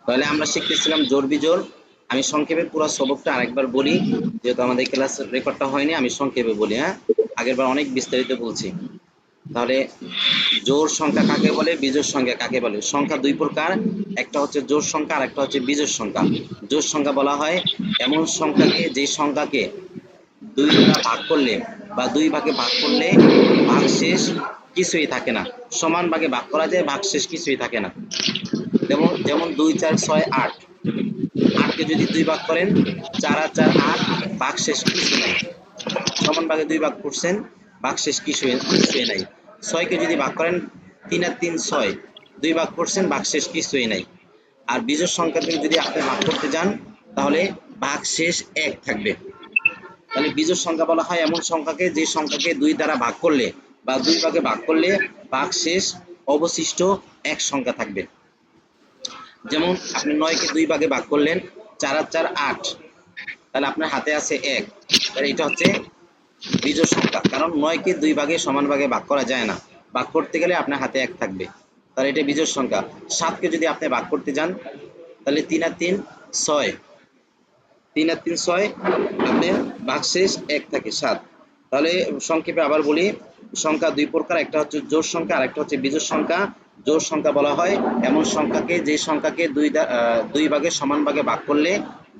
তাহলে আমরা শিখতেছিলাম জোড় বিজোড়। আমি সংক্ষেপে পুরো সবকটা আরেকবার বলি, যেহেতু আমাদের ক্লাস রেকর্ডটা হয়নি, আমি সংক্ষেপে বলি। হ্যাঁ, আগেরবার অনেক বিস্তারিত বলছি। তাহলে জোড় সংখ্যা কাকে বলে, বিজোড় সংখ্যা কাকে বলে? সংখ্যা দুই প্রকার, একটা হচ্ছে জোড় সংখ্যা আর একটা হচ্ছে বিজোড় সংখ্যা। জোড় সংখ্যা বলা হয় এমন সংখ্যাকে, যে সংখ্যাকে দুই দ্বারা ভাগ করলে বা দুই ভাগে ভাগ করলে ভাগশেষ কিছুই থাকে না। সমান ভাগে ভাগ করা যায়, ভাগশেষ কিছুই থাকে না। যেমন যেমন 2 4 6 8, 8কে যদি দুই ভাগ করেন 4 আর 4 8, ভাগশেষ কিছু নাই। সমান ভাগে দুই ভাগ করছেন, ভাগশেষ কিছুই নাই। 6কে যদি ভাগ করেন 3 আর 3 6, দুই ভাগ করছেন, ভাগশেষ কিছুই নাই। আর বিজোড় সংখ্যা থেকে যদি আপনি ভাগ করতে যান তাহলে ভাগশেষ 1 থাকবে। তাহলে বিজোড় সংখ্যা বলা হয় এমন সংখ্যাকে, যে সংখ্যাকে দুই দ্বারা ভাগ করলে বা দুই ভাগে ভাগ করলে ভাগশেষ অবশিষ্ট এক সংখ্যা থাকবে। যেমন আপনি 9কে দুই ভাগে ভাগ করলেন, 4 আর 4 8, তাহলে আপনার হাতে আছে 1, তাহলে এটা হচ্ছে বিজোড় সংখ্যা, কারণ 9কে দুই ভাগে সমান ভাগে ভাগ করা যায় না, ভাগ করতে গেলে আপনার হাতে 1 থাকবে, তাহলে এটা বিজোড় সংখ্যা। 7কে যদি আপনি ভাগ করতে যান তাহলে 3 আর 3 6, 3 আর 3 6, আপনার ভাগশেষ 1 থাকে 7। তাহলে সংক্ষেপে আবার বলি, সংখ্যা দুই প্রকার, একটা হচ্ছে জোড় সংখ্যা আর একটা হচ্ছে বিজোড় সংখ্যা। জোড় সংখ্যা বলা হয় এমন সংখ্যাকে, যে সংখ্যাকে দুই ভাগে সমান ভাগে ভাগ করলে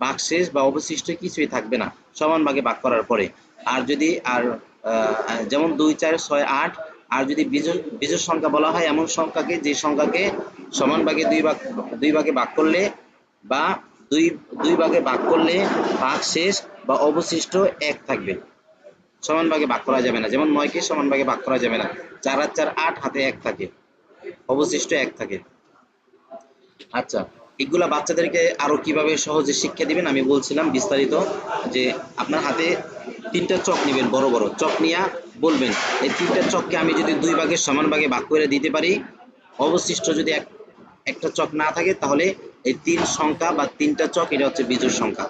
ভাগশেষ বা অবশিষ্ট কিছুই থাকবে না সমান ভাগে ভাগ করার পরে। আর যদি যেমন 2 4 6 8। আর যদি বিজোড় সংখ্যা বলা হয় এমন সংখ্যাকে, যে সংখ্যাকে সমান ভাগে দুই ভাগে ভাগ করলে বা দুই দুই ভাগে ভাগ করলে ভাগশেষ বা অবশিষ্ট 1 থাকবে, সমান ভাগে ভাগ করা যাবে না। যেমন 9কে সমান ভাগে ভাগ করা যাবে না, 4 আর 4 8, হাতে 1 থাকে, অবশিষ্ট 1 থাকে। আচ্ছা, এগুলা বাচ্চাদেরকে আরো কিভাবে সহজে শিক্ষা দিবেন আমি বলছিলাম বিস্তারিত, যে আপনার হাতে 3টা চক নেবেন, বড় বড় চক নিয়া বলবেন এই 3টা চককে আমি যদি দুই ভাগে সমান ভাগে ভাগ করে দিতে পারি, অবশিষ্ট যদি একটা চক না থাকে, তাহলে এই 3 সংখ্যা বা 3টা চক, এটা হচ্ছে বিজোড় সংখ্যা।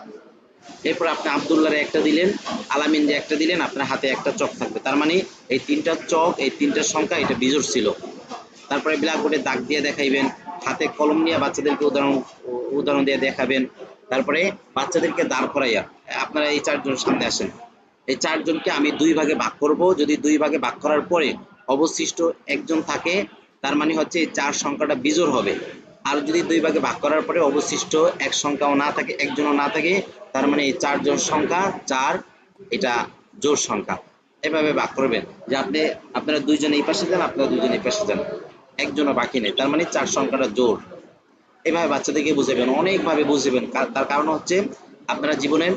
এরপর আপনি আব্দুল্লাহরে একটা দিলেন, আলামিনরে একটা দিলেন, আপনার হাতে একটা চক থাকবে, তার মানে এই 3টা চক, এই 3টা সংখ্যা, এটা বিজোড় ছিল। তারপরে ব্ল্যাকবোর্ডে দাগ দিয়ে দেখাইবেন, হাতে কলম নিয়ে বাচ্চাদেরকে উদাহরণ দিয়ে দেখাবেন। তারপরে বাচ্চাদেরকে দাঁড় করাইয়া, আপনারা এই 4জন সামনে আসেন, এই 4জনকে আমি দুই ভাগে ভাগ করব, যদি দুই ভাগে ভাগ করার পরে অবশিষ্ট একজন থাকে, তার মানে হচ্ছে এই 4 সংখ্যাটা বিজোড় হবে। আর যদি দুই ভাগে ভাগ করার পরে অবশিষ্ট এক সংখ্যাও না থাকে, একজনও না থাকে, তার মানে এই 4জন সংখ্যা 4, এটা জোড় সংখ্যা। এভাবে ভাগ করবেন, যে আপনারা দুইজন এই পাশে যান, আপনারা দুইজন এই পাশে যান, একজনও বাকি নেই, তার মানে 4 সংখ্যাটা জোড়। এভাবে বাচ্চাদেরকে বুঝাবেন, অনেকভাবে বুঝাবেন। তার কারণ হচ্ছে আপনারা জীবনের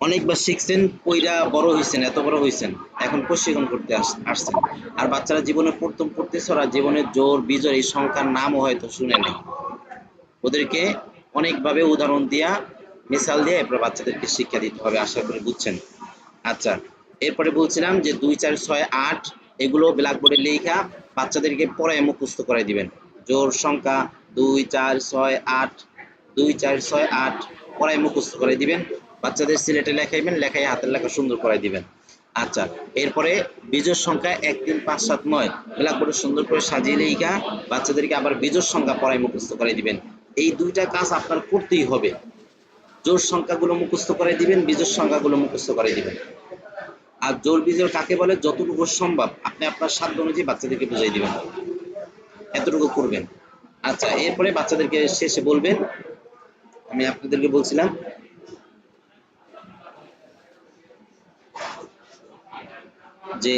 অনেকবার শিখছেন, পইরা বড় হয়েছেন, এত বড় হয়েছেন, এখন প্রশিক্ষণ করতে আসছেন। আর বাচ্চারা জীবনে প্রথম পড়তেছে, ওরা জীবনের জোর বিজোড় এই সংখ্যার নামও হয়তো শুনে নেই। ওদেরকে অনেকভাবে উদাহরণ দিয়া, মিসাল দিয়ে এরপর বাচ্চাদেরকে শিক্ষা দিতে হবে, আশা করি বুঝছেন। আচ্ছা, এরপরে বলছিলাম যে 2 4 6 8, এগুলো ব্ল্যাকবোর্ডে লেখা বাচ্চাদেরকে পড়ায় মুখস্থ করাই দিবেন। জোড় সংখ্যা 2 4 6 8, 2 4 6 8 পড়ায় মুখস্থ করে দিবেন। বাচ্চাদের সিলেটে লেখাইবেন, লেখাই হাতের লেখা সুন্দর করে দিবেন। আচ্ছা, এরপরে বিজোড় সংখ্যা 1 3 5 7 9 ব্ল্যাকবোর্ডে সুন্দর করে সাজিয়ে লেখা বাচ্চাদেরকে আবার বিজোড় সংখ্যা পড়ায় মুখস্থ করে দিবেন। এই দুইটা কাজ আপনার করতেই হবে। জোড় সংখ্যাগুলো মুখস্থ করে দিবেন, বিজোড় সংখ্যাগুলো মুখস্থ করে দিবেন। আর জোড় বিজোড় কাকে বলে, যতটুকু সম্ভব আপনি আপনার সাধ্য অনুযায়ী বাচ্চাদেরকে বুঝাই দিবেন, এতটুকু করবেন। আচ্ছা, এরপরে বাচ্চাদেরকে শেষে বলবেন, আমি আপনাদেরকে বলছিলাম যে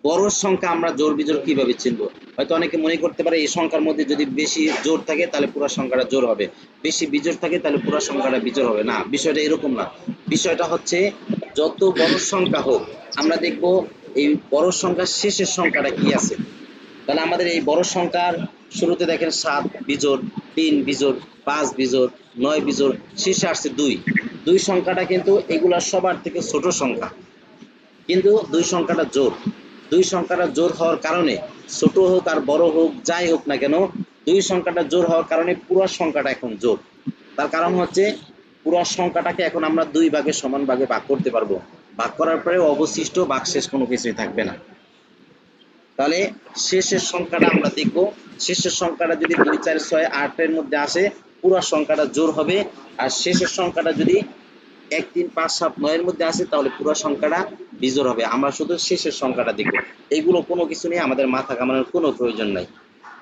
বড় সংখ্যা আমরা জোড় বিজোড় কিভাবে চিনবো। হয়তো অনেকে মনে করতে পারে এই সংখ্যার মধ্যে যদি বেশি জোড় থাকে তাহলে পুরো সংখ্যাটা জোড় হবে, বেশি বিজোড় থাকে তাহলে পুরো সংখ্যাটা বিজোড় হবে না। বিষয়টা এরকম না। বিষয়টা হচ্ছে যত বড় সংখ্যা হোক, আমরা দেখব এই বড় সংখ্যার শেষের সংখ্যাটা কি আছে। তাহলে আমাদের এই বড় সংখ্যার শুরুতে দেখেন 7 বিজোড়, 3 বিজোড়, 5 বিজোড়, 9 বিজোড়, শেষে আসছে 2। 2 সংখ্যাটা কিন্তু এগুলা সবার থেকে ছোট সংখ্যা, কিন্তু 2 সংখ্যাটা জোড়। 2 সংখ্যাটা জোড় হওয়ার কারণে, ছোট হোক আর বড় হোক যাই হোক না কেন, 2 সংখ্যাটা জোড় হওয়ার কারণে পুরো সংখ্যাটা এখন জোড়। তার কারণ হচ্ছে পুরো সংখ্যাটাকে এখন আমরা 2 ভাগে সমান ভাগে ভাগ করতে পারবো, ভাগ করার পরে অবশিষ্ট ভাগশেষ কোনো কিছুই থাকবে না। তাহলে শেষের সংখ্যাটা আমরা দেখব। শেষের সংখ্যাটা যদি 2 4 6 8 এর মধ্যে আসে পুরো সংখ্যাটা জোড় হবে, আর শেষের সংখ্যাটা যদি 1 3 5 7 9 এর মধ্যে আসে তাহলে পুরো সংখ্যাটা বিজোড় হবে। আমরা শুধু শেষের সংখ্যাটা দেখব, এগুলো কোনো কিছু নিয়ে আমাদের মাথা ঘামানোর কোনো প্রয়োজন নাই।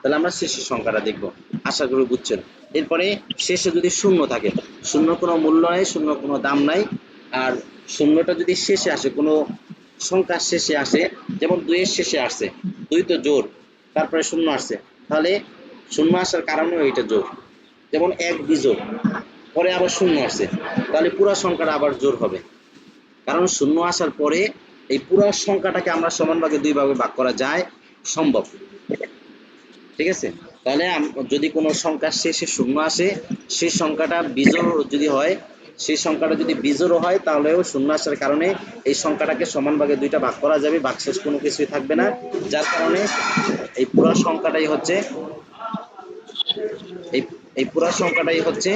তাহলে আমরা শেষের সংখ্যাটা দেখব, আশা করি বুঝছেন। এরপরে শেষে যদি শূন্য থাকে, শূন্য কোনো মূল্য নাই, শূন্য কোনো দাম নাই। আর শূন্যটা যদি শেষে আসে, কোনো সংখ্যার শেষে আসে, যেমন 2 এর শেষে আসছে, 2 তো জোড়, তারপরে শূন্য আসছে, তাহলে শূন্য আসার কারণেও এটা জোড়। যেমন 1 বিজোড়, পরে আবার শূন্য আসছে, তাহলে পুরো সংখ্যাটা আবার জোড় হবে। কারণ শূন্য আসার পরে এই পুরো সংখ্যাটাকে আমরা সমান ভাগে 2 ভাগে ভাগ করা যায়, সম্ভব। ঠিক আছে? তাহলে যদি কোনো সংখ্যার শেষে শূন্য আসে, সেই সংখ্যাটা বিজোড় যদি হয়, সেই সংখ্যাটা যদি বিজোড় হয় তাহলেও শূন্য আসার কারণে এই সংখ্যাটাকে সমান ভাগে 2টা ভাগ করা যাবে, ভাগশেষ কোনো কিছুই থাকবে না। যার কারণে এই পুরো সংখ্যাটাই হচ্ছে এই এই পুরো সংখ্যাটাই হচ্ছে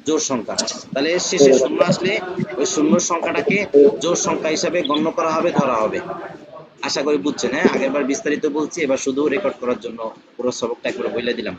জোড় সংখ্যা। তাহলে শেষে শূন্য আসলে ওই শূন্য সংখ্যাটাকে জোড় সংখ্যা হিসাবে গণ্য করা হবে, ধরা হবে। আশা করি বুঝছেন। হ্যাঁ, আগেরবার বিস্তারিত বলছি, এবার শুধু রেকর্ড করার জন্য পুরো সবকটা একবার বলে দিলাম।